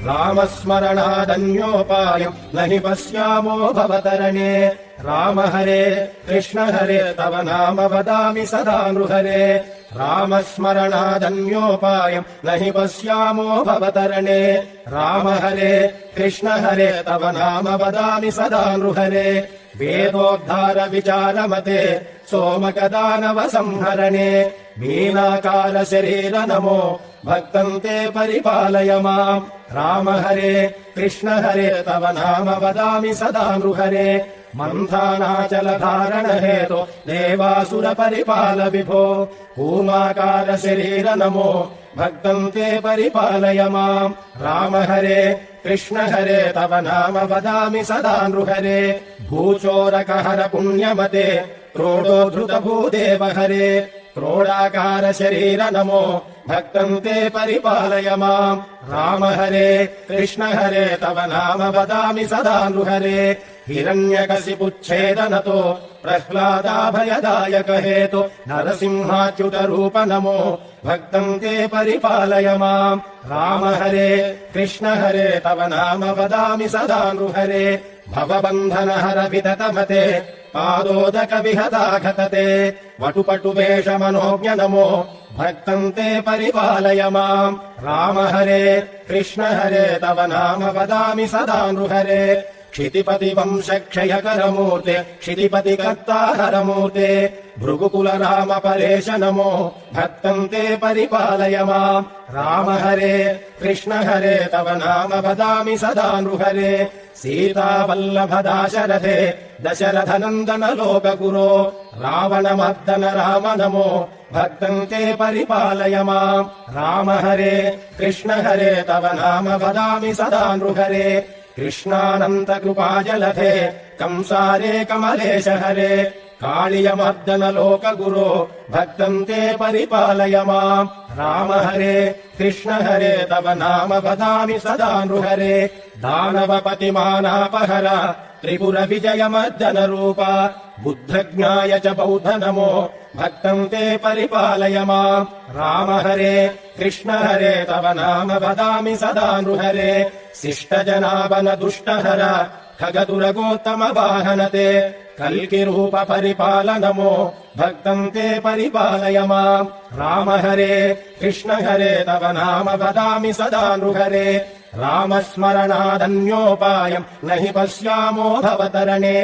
रामस्मरणादन्योपायम् न हि पश्यामो भवतरणे राम हरे कृष्ण हरे तव नाम वदामि सदा नृहरे रामस्मरणादन्योपायम् न हि पश्यामो भवतरणे राम हरे कृष्ण हरे तव नाम वदामि सदा नृहरे वेदोद्धार विचारमते सोमकदानव संहरणे मीनाकार शरीर नमो भक्तं ते परिपालय माम् राम हरे कृष्ण हरे तव नाम वदामि सदा नृहरे मन्थानाचलधारण हेतो देवासुर परिपाल विभो कूमाकार शरीर नमो भक्तं ते परिपालय माम् राम हरे कृष्ण हरे तव नाम वदामि सदा नृहरे भूचोरकहर पुण्यमते क्रोडोद्धृत भूदेव हरे क्रोडाकार शरीर नमो भक्तं ते परिपालय माम् राम हरे कृष्ण हरे तव नाम वदामि सदा नृहरे हिरण्यकशिपुच्छेदनतो प्रह्लादाभयदायक हेतु नरसिंहाच्युत रूप नमो भक्तं ते परिपालय माम् राम हरे कृष्ण हरे तव नाम वदामि सदा नृहरे भवबन्धनहर विततमते पादोदक विहताघतते वटुपटु वेष मनोज्ञ नमो भक्तं ते परिपालय माम् राम हरे कृष्ण हरे तव नाम वदामि सदा नृहरे क्षितिपति वंश क्षयकर मूर्ते क्षितिपति कर्ताहर मूर्ते भृगुकुल राम परेश नमो भक्तं ते परिपालय माम् राम हरे कृष्ण हरे तव नाम वदामि सदा नृहरे सीतावल्लभ दाशरथे दशरथ नन्दन लोकगुरो रावणमर्दन राम नमो भक्तं ते परिपालय माम् राम हरे कृष्ण हरे तव नाम वदामि सदा नृहरे कृष्णानन्त कृपाजलधे कंसारे कमलेश हरे कालियमर्दन लोकगुरो भक्तं ते परिपालय माम् राम हरे कृष्ण हरे तव नाम वदामि सदा नृहरे दानवपतिमानापहर त्रिपुर विजय मर्दन रूप बुद्धज्ञाय च बौद्ध नमो भक्तं ते परिपालय माम् राम हरे कृष्ण हरे तव नाम वदामि सदा नृहरे शिष्टजनावन दुष्टहर खगदुरगोत्तम वाहनते कल्कि रूप परिपाल नमो भक्तं ते परिपालय माम् राम हरे कृष्ण हरे तव नाम वदामि सदा नृहरे रामस्मरणादन्योपायम् न हि पश्यामो भवतरणे।